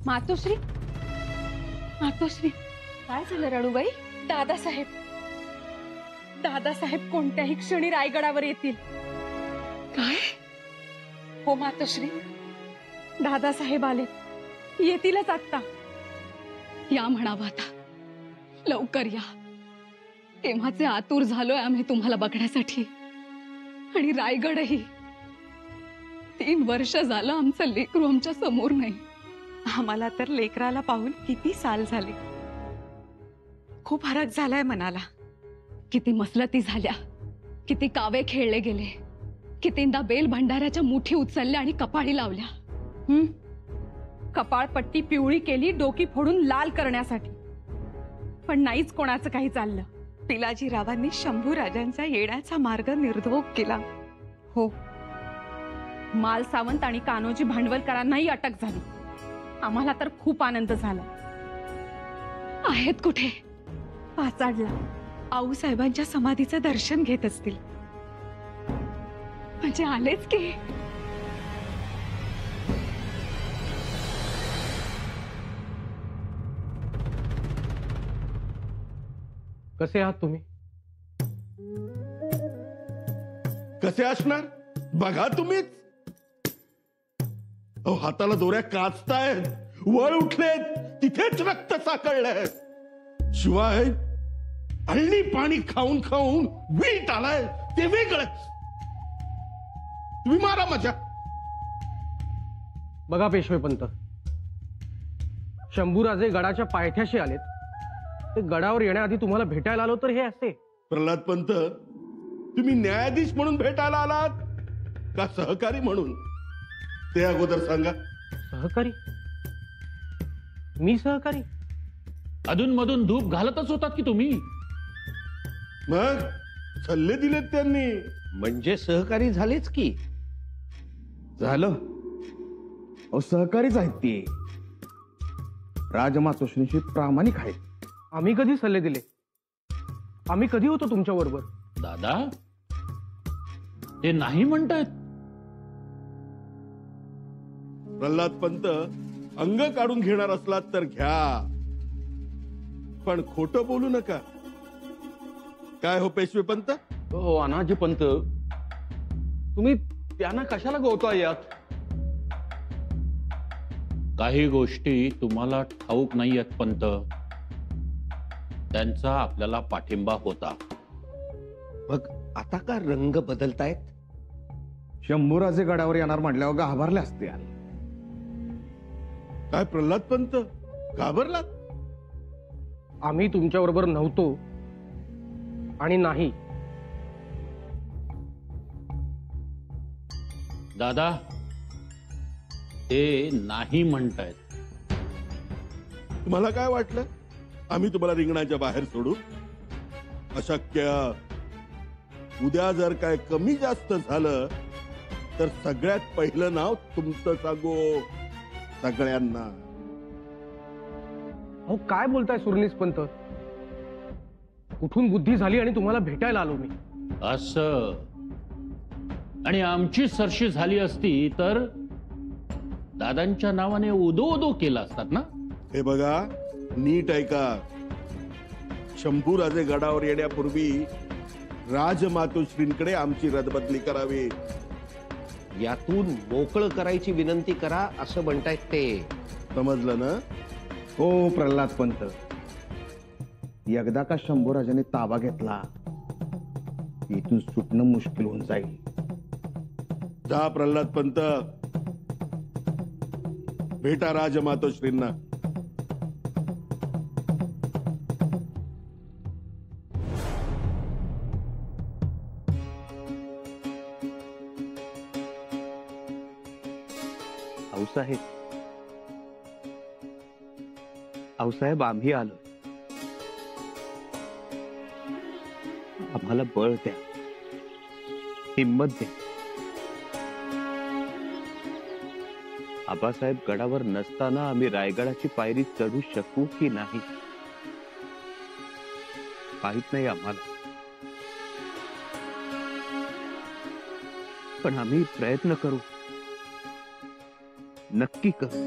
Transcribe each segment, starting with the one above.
मातोश्री, मातोश्री, काय झालं रडूबाई? दादासाहेब, दादासाहेब कोणत्याही क्षणी रायगडावर येतील. काय? हो मातोश्री, दादासाहेब आले, येतीलच आता. या म्हणावं आता, लवकर या. तेव्हाचे आतुर झालोय आम्ही तुम्हाला बघण्यासाठी. आणि रायगडही. 3 वर्ष झालं आमचं लेकरू आमच्या समोर नाही. आम्हाला तर लेकराला पाहून किती साल झाले. खूप फरक झालाय मनाला. किती मसलती झाल्या, किती कावे खेळले गेले, कितींदा बेल भंडाऱ्याच्या मुठी उचलल्या आणि कपाळी लावल्या. कपाळपट्टी पिवळी केली डोकी फोडून लाल करण्यासाठी, पण नाहीच कोणाचं काही चाललं. पिलाजीरावांनी शंभू राजांचा येण्याचा मार्ग निर्धोक केला. हो, माल सावंत आणि कान्होजी भांडवलकरांनाही अटक झाली. आम्हाला तर खूप आनंद झाला. आहेत कुठे? पाचाडला. आऊसाहेबांच्या समाधीचं दर्शन घेत असतील. म्हणजे आलेच की. कसे आहात तुम्ही? कसे असणार बघा तुम्हीच. अहो, हाताला दोऱ्या काचतायत, वळ उठलेत, तिथेच रक्त साकळलंय. शिवाय अळणी पाणी खाऊन खाऊन वीट आलाय ते वेगळंच. तुम्ही मारा मजा. बघा पेशवेपंत, शंभूराजे गडाच्या पायथ्याशी आलेत. ते गडावर येण्याआधी तुम्हाला भेटायला आलो तर हे असे. प्रल्हाद पंत, तुम्ही न्यायाधीश म्हणून भेटायला आलात का सहकारी म्हणून ते अगोदर सांगा. सहकारी? मी सहकारी? अधून मधून धूप घालतच होतात की तुम्ही. मग सल्ले दिलेत त्यांनी. म्हणजे सहकारी झालेच की. झालं. अहो, सहकारीच आहेत ते. राजमातोश्रींशी प्रामाणिक आहेत. आम्ही कधी सल्ले दिले? आम्ही कधी होतो तुमच्या बरोबर? दादा, ते नाही म्हणतायत. प्रल्हाद पंत, अंग काढून घेणार असलात तर घ्या, पण खोटं बोलू नका. काय हो पेशवेपंत? हो अनाजी पंत, तुम्ही त्यांना कशाला गोवता यात? काही गोष्टी तुम्हाला ठाऊक नाहीयेत पंत. त्यांचा आपल्याला पाठिंबा होता. मग आता का रंग बदलतायत? शंभूराजे गडावर येणार म्हटल्यावर घाबरले असतील. काय प्रल्हाद पंत घाबरलात? आम्ही तुमच्या बरोबर नव्हतो आणि नाही. दादा, ते नाही म्हणतायत. तुम्हाला काय वाटलं आम्ही तुम्हाला रिंगणाच्या बाहेर सोडू? अशक्य. उद्या जर काय कमी जास्त झालं तर सगळ्यात पहिलं नाव तुमचं सांगू सगळ्यांना. अहो, काय बोलताय सुरनीस पंत? कुठून बुद्धी झाली आणि तुम्हाला भेटायला आलो मी. असं. आणि आमची सरशी झाली असती तर दादांच्या नावाने उदो उदो केला असतात ना. हे बघा, नीट ऐका. शंभूराजे गडावर येण्यापूर्वी राजमातोश्रींकडे आमची रदबदली करावी. यातून मोकळं करायची विनंती करा असं म्हणतायत ते. समजलं ना? हो प्रल्हाद पंत, एकदा का शंभूराजाने ताबा घेतला इथून सुटणं मुश्किल होऊन जाईल. जा प्रल्हाद पंत, भेटा राजमातोश्रींना. आऊसाहेब, आम्ही आलो. आम्हाला बळ द्या, हिम्मत द्या. आबासाहेब गडावर नसताना आम्ही रायगडाची पायरी चढू शकू की नाही माहित नाही आम्हाला, पण आम्ही प्रयत्न करू, नक्की करू.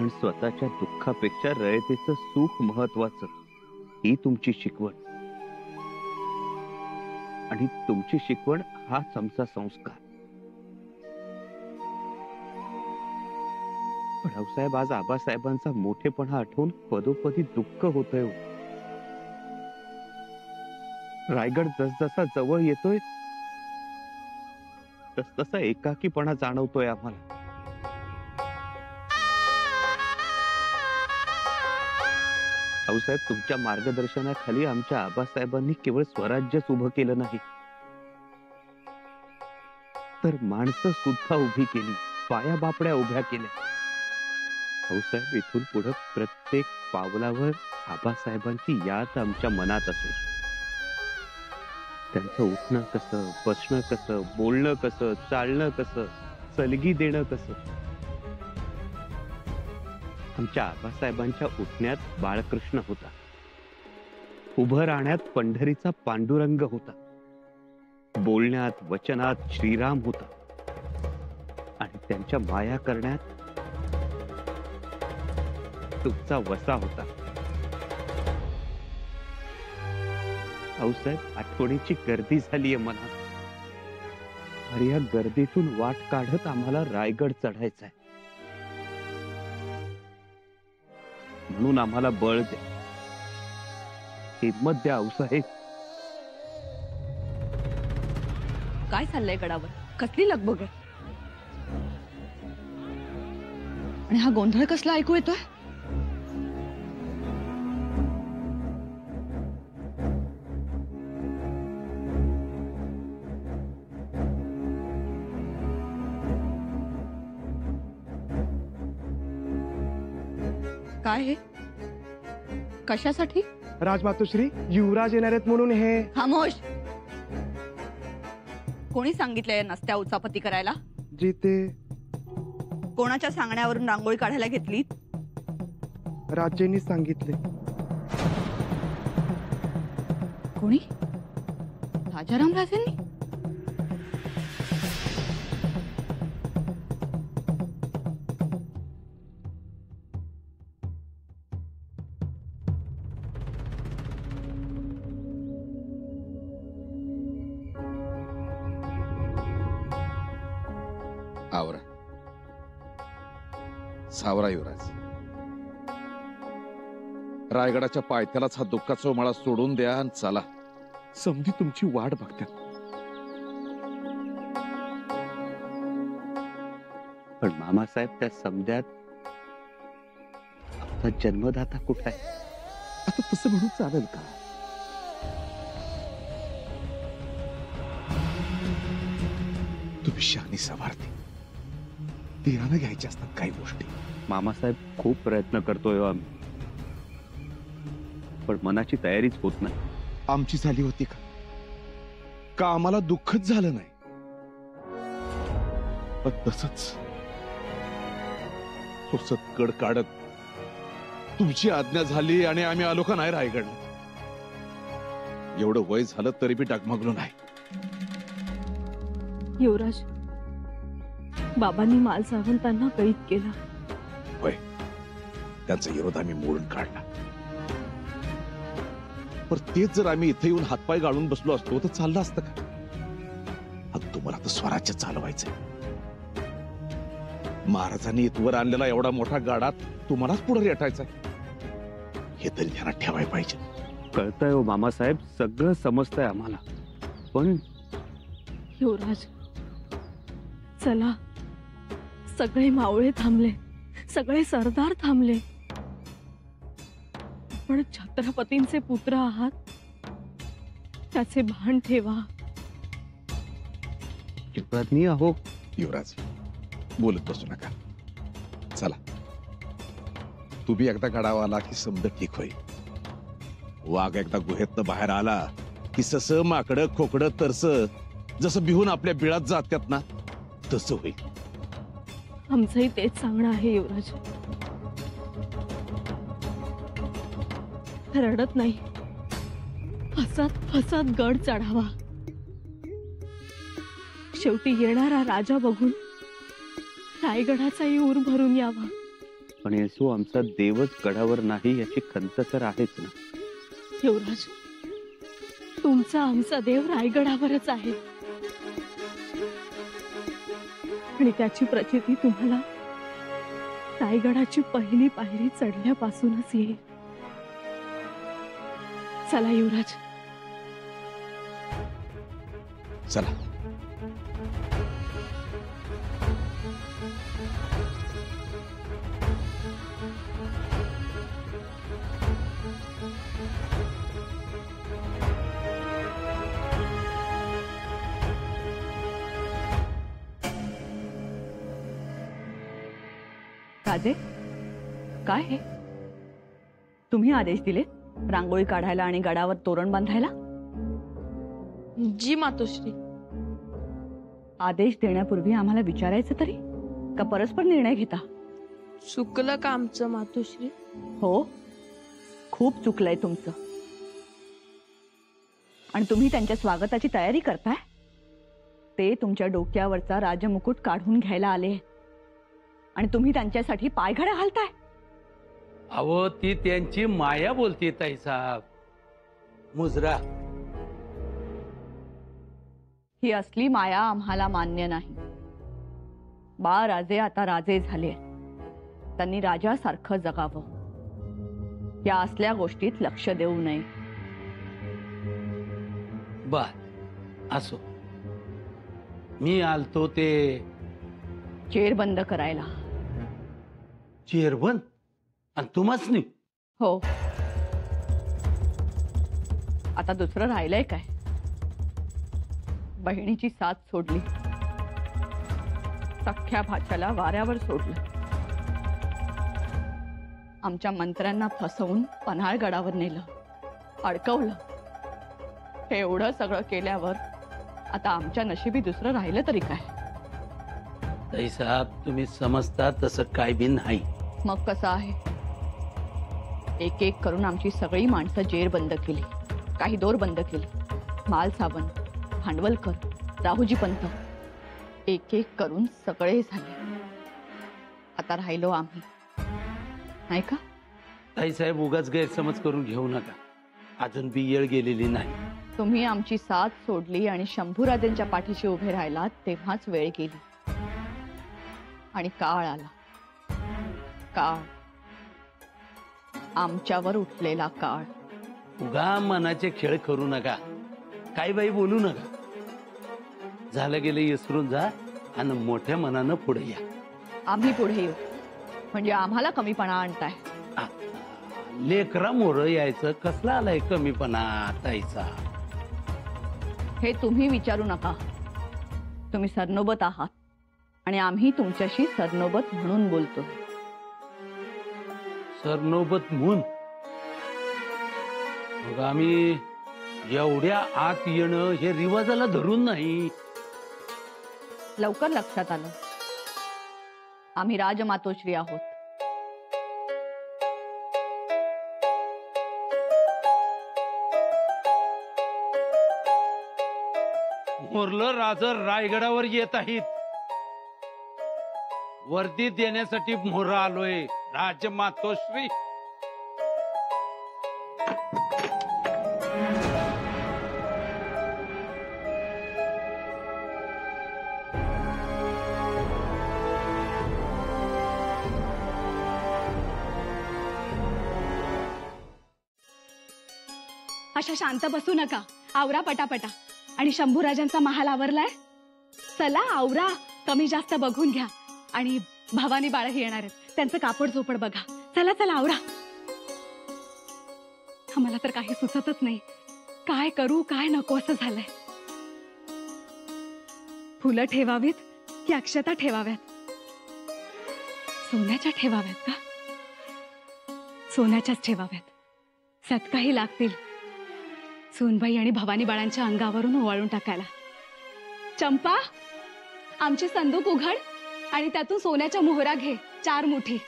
कारण स्वतःच्या दुःखापेक्षा रयतेचं सुख महत्वाचं, ही तुमची शिकवण. आणि तुमची शिकवण हाच आमचा संस्कार. पण रावसाहेब, आज आबासाहेबांचा मोठेपणा आठवून पदोपदी दुःख होतंय. रायगड जसजसा जवळ येतोय तसतसा एकाकीपणा जाणवतोय आम्हाला. रावसाहेब, तुमच्या मार्गदर्शनाखाली आमच्या आबासाहेबांनी केवळ स्वराज्यच उभं केलं नाही, तर माणसं सुद्धा उभी केली, पायाबापड्या उभ्या केल्या. रावसाहेब, इथून पुढे प्रत्येक पावलावर आबासाहेबांची याद आमच्या मनात असेल. त्यांचं उठणं कसं, बसणं कसं, बोलणं कसं, चालणं कसं, सलगी देणं कसं. आमच्या आबासाहेबांच्या उठण्यात बाळकृष्ण होता, उभं राहण्यात पंढरीचा पांडुरंग होता, बोलण्यात वचनात श्रीराम होता, आणि त्यांच्या माया करण्यात तुमचा वसा होता. रावसाहेब, आठवणीची गर्दी झालीये मनात, आणि या गर्दीतून वाट काढत आम्हाला रायगड चढायचा आहे. म्हणून आम्हाला बळ द्या, हिम्मत द्या रावसाहेब. काय चाललंय गडावर? कसली लगबग आहे? आणि हा गोंधळ कसला ऐकू येतोय? काय हे? कशासाठी? राजमातोश्री, युवराज येणार आहेत म्हणून हे. खामोश. कोणी सांगितलंय नसत्या उचापती करायला? जी ते कोणाच्या सांगण्यावरून रांगोळी काढायला घेतली? राजेंनी सांगितले. कोणी? राजाराम राजेंनी? आवरा, सावरा युवराज. रायगडाच्या पायथ्यालाच हा दुःखाचा मळा सोडून द्या आणि चला. समधी तुमची वाट बघतात. पण मामासाहेब, त्या समध्यात आपला जन्मदाता कुठे आहे? आता तसं म्हणून चालेल का? तुम्ही शहाणी सवारती, धीरानं घ्यायच्या असतात काही गोष्टी. मामासाहेब, खूप प्रयत्न करतोय हो आम्ही, पण मनाची तयारीच होत नाही. आमची झाली होती का? का आम्हाला दुःखच झालं नाही? पण तसंच कड काढत तुमची आज्ञा झाली आणि आम्ही आलो का नाही रायगडला. एवढं वय झालं तरी बी डगमगलो नाही. युवराज, बाबांनी माल सावंतांना कैद केला. होय, त्यांचा विरोध आम्ही मोडून काढला. पण तेच जर आम्ही इथे येऊन हातपाय गाळून बसलो असतो तर चाललं असतं का? आता तुम्हाला तर स्वराज्य चालवायचंय. महाराजांनी इथवर आणलेला एवढा मोठा गाडा तुम्हालाच पुढे रेटायचा, हे तरी ध्यानात ठेवायला पाहिजे. कळतंय हो मामासाहेब, सगळं समजतंय आम्हाला, पण युवराज, चला. सगळे मावळे थांबले, सगळे सरदार थांबले, पण छत्रपतींचे पुत्र आहात, त्याचे भान ठेवा. युवराजनी अहो. युवराज, बोलत बसू नका. चला, तुम्ही एकदा गडावा आला की समज ठीक होईल. वाघ एकदा गुहेतनं बाहेर आला की सस माकडं खोकडं तरस जसं बिहून आपल्या बिळात जात्यात ना, तसं होईल. आमचंही तेच सांगणं आहे युवराज. रडत नाही, हसत फसत गड चढावा. शेवटी येणारा राजा बघून रायगडाचाही ऊर भरून यावा. पण येसू आमचा देवच गडावर नाही याची खंत तर आहेच ना. युवराज, तुमचा आमचा देव रायगडावरच आहे आणि त्याची प्रचिती तुम्हाला रायगडाची पहिली पायरी चढल्यापासूनच येईल. चला युवराज. चला. राजे, काय हे? तुम्ही आदेश दिले रांगोळी काढायला आणि गडावर तोरण बांधायला? जी मातोश्री. आदेश देण्यापूर्वी आम्हाला विचारायचं तरी, का परस्पर निर्णय घेता? चुकलं का आमचं मातोश्री? हो, खूप चुकलंय तुमचं. आणि तुम्ही त्यांच्या स्वागताची तयारी करताय? ते तुमच्या डोक्यावरचा राजमुकुट काढून घ्यायला आले आणि तुम्ही त्यांच्यासाठी पायघड्या घालताय. अहो, ती त्यांची माया बोलते ताई साहेब. मुजरा, ही असली माया आम्हाला मान्य नाही. बाळ राजे आता राजे झाले, त्यांनी राजासारखं जगावं. या असल्या गोष्टीत लक्ष देऊ नये. बर, असो. मी आलतो ते चेर बंद करायला. चेअरबंद? आणि तुम्हाच नाही? हो. आता दुसरं राहिलंय काय? बहिणीची साथ सोडली, सख्या भाच्याला वाऱ्यावर सोडलं, आमच्या मंत्र्यांना फसवून पन्हाळगडावर नेलं, अडकवलं. हे एवढं सगळं केल्यावर आता आमच्या नशिबी दुसरं राहिलं तरी काय? ताई साहेब, तुम्ही समजता तसं काय बी नाही. मग कसं आहे? एक एक करून आमची सगळी माणसं जेर बंद केली, काही दोर बंद केली. माल सावंत, भांडवलकर, राहुजी पंत, एक एक करून सगळे झाले. आता राहिलो आम्ही, नाही का? ताई साहेब, उगाच गैरसमज करून घेऊ नका. अजून बी येळ गेलेली नाही. तुम्ही आमची साथ सोडली आणि शंभूराजेंच्या पाठीशी उभे राहिलात तेव्हाच वेळ गेली आणि काळ आला. काळ, आमच्यावर उठलेला काळ. उगा मनाचे खेळ करू नका, काही बाई बोलू नका. झालं गेलं विसरून जा आणि मोठ्या मनानं पुढे या. आम्ही पुढे येऊ म्हणजे आम्हाला कमीपणा आणताय? लेकरा मोर यायचं कसला आलाय कमीपणा ताईचा? हे तुम्ही विचारू नका. तुम्ही सरनोबत आहात आणि आम्ही तुमच्याशी सरनोबत म्हणून बोलतो. सरनोबत म्हणून? मग आम्ही एवढ्या आत येणं हे रिवाजाला धरून नाही. लवकर लक्षात आलं, आम्ही राजमातोश्री आहोत. मोरलं राज रायगडावर येत आहेत. वर्दी देण्यासाठी मोर आलोय. राजमातोश्री. अशा शांत बसू नका. आवरा पटापटा. आणि शंभूराजांचा महाल आवरलाय. चला आवरा, कमी जास्त बघून घ्या. आणि भवानी बाळही येणार आहेत, त्यांचं कापड चोपड बघा. चला चला आवरा. आम्हाला तर काही सुचतच नाही, काय करू काय नको असं झालंय. फुलं ठेवावीत की अक्षता ठेवाव्यात? सोन्याच्या ठेवाव्यात का? सोन्याच्याच ठेवाव्यात. सत्काही लागतील सूनबाई आणि भवानी बाळांच्या अंगावरून ओवाळून टाकायला. चंपा, आमचे संदूक उघड आणि त्यातून सोन्याच्या मोहरा घे 4 मुठी.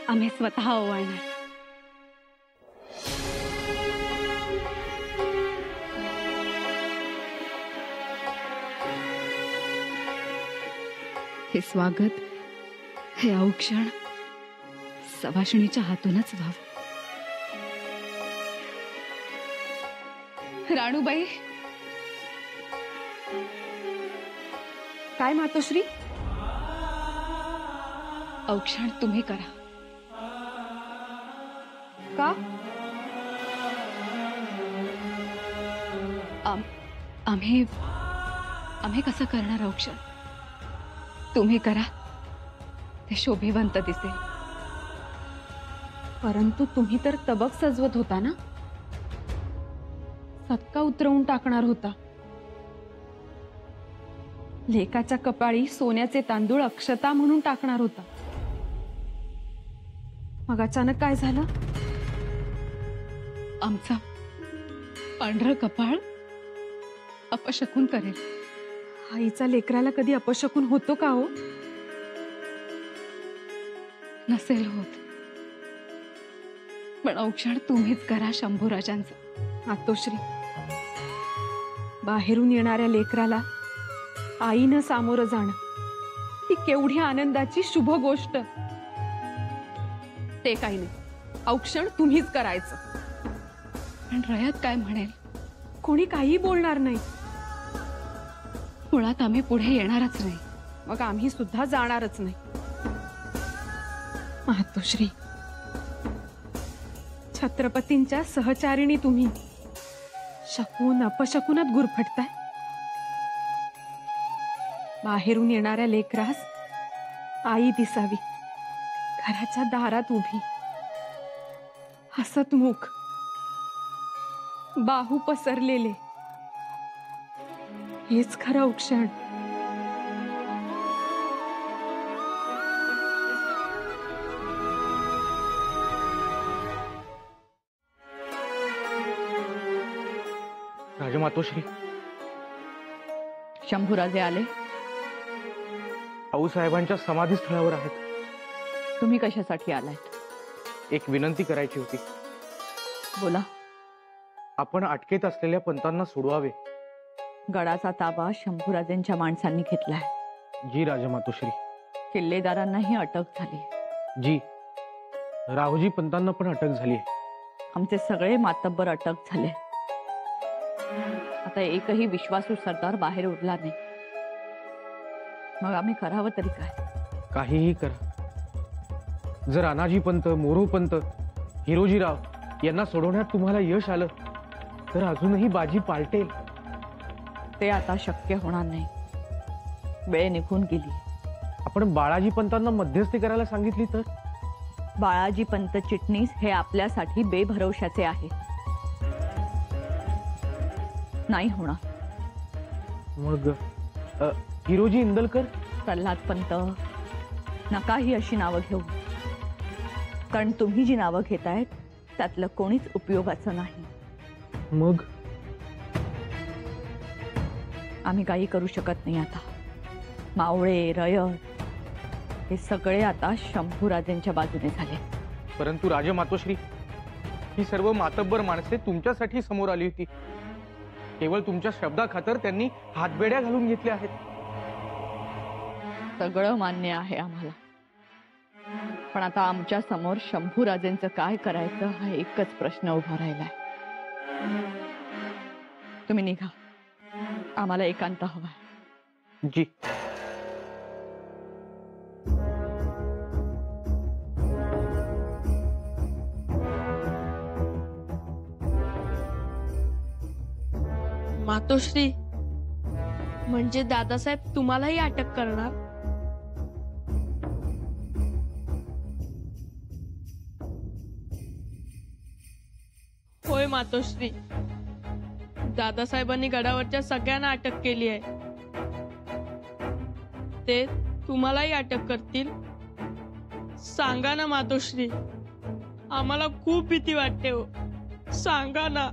आम्ही स्वतः ओवाळणार. हे स्वागत हे अवक्षण सवाशिणीच्या हातूनच व्हावं. राणूबाई, काय मातोश्री? अवक्षण तुम्ही करा. का? आम्ही कसं करणार अवक्षण? तुम्ही करा, ते शोभिवंत दिसेल. परंतु तुम्ही तर तबक सजवत होता ना, सत्का उतरवून टाकणार होता. लेकाच्या कपाळी सोन्याचे तांदूळ अक्षता म्हणून टाकणार होता. मग अचानक काय झालं? आमचा पांढरं कपाळ अपशकुन करेल. आईचा लेकराला कधी अपशकुन होतो का हो? नसेल होत. पण अवक्षण तुम्हीच करा शंभूराजांचं. मातोश्री, बाहेरून येणाऱ्या लेकराला आईनं सामोरं जाणं ही केवढी आनंदाची शुभ गोष्ट. ते काही नाही, अवक्षण तुम्हीच करायचं. पण रयत काय म्हणेल? कोणी काही बोलणार नाही. मुळात आम्ही पुढे येणारच नाही. मग आम्ही सुद्धा जाणारच नाही. मातोश्री, छत्रपतींच्या सहचारिणी तुम्ही शकून अपशकुनात गुरफटताय. बाहेरून येणाऱ्या लेकरास आई दिसावी, घराच्या दारात उभी, हसतमुख, बाहू पसरलेले, हेच खरं अवक्षण. राजमातोश्री, शंभूराजे आले? आऊसाहेबांच्या समाधी स्थळावर आहेत. तुम्ही कशासाठी आलात? एक विनंती करायची होती. बोला. आपण अटकेत असलेल्या पंतांना सोडवावे. गडाचा ताबा शंभूराजेंच्या माणसांनी घेतलाय. जी राजमातोश्री. किल्लेदारांनाही अटक झाली. जी, राहुजी पंतांना पण अटक झाली आहे. आमचे सगळे मातब्बर अटक झाले. आता एकही विश्वासू सरदार बाहेर उरला नाही. मग आम्ही करावं तरी काय? काहीही करा. जर अनाजी पंत, मोरू पंत, हिरोजीराव यांना सोडवण्यात तुम्हाला यश आलं तर अजूनही बाजी पालटेल. ते आता शक्य होणार नाही. वेळ निघून गेली. आपण बाळाजी पंतांना मध्यस्थी करायला सांगितली तर? बाळाजी पंत चिटणीस हे आपल्यासाठी बेभरवशाचे आहे. नाही होणार. मग हिरोजी इंदलकर, प्रल्हाद पंत, नका ही अशी नावं घेऊ. कारण तुम्ही जी नावं घेतायत त्यातलं कोणीच उपयोगाचं नाही. मग आम्ही काही करू शकत नाही आता. मावळे, रयत हे सगळे आता शंभूराजेंच्या बाजूने झाले. परंतु राजमातोश्री, ही सर्व मातब्बर माणसे तुमच्यासाठी समोर आली होती. केवळ तुमच्या शब्दाखातर त्यांनी हातबेड्या घालून घेतल्या आहेत. सगळं मान्य आहे आम्हाला. पण आता आमच्या समोर शंभूराजेंचं काय करायचं हा एकच प्रश्न उभा राहिलाय. तुम्ही निघा. आम्हाला एकांत हवाय. जी. मातोश्री, म्हणजे दादासाहेब तुम्हालाही अटक करणार? होय मातोश्री, दादासाहेबांनी गडावरच्या सगळ्यांना अटक केली आहे. ते तुम्हालाही अटक करतील? सांगा ना मातोश्री, आम्हाला खूप भीती वाटते हो. सांगा ना.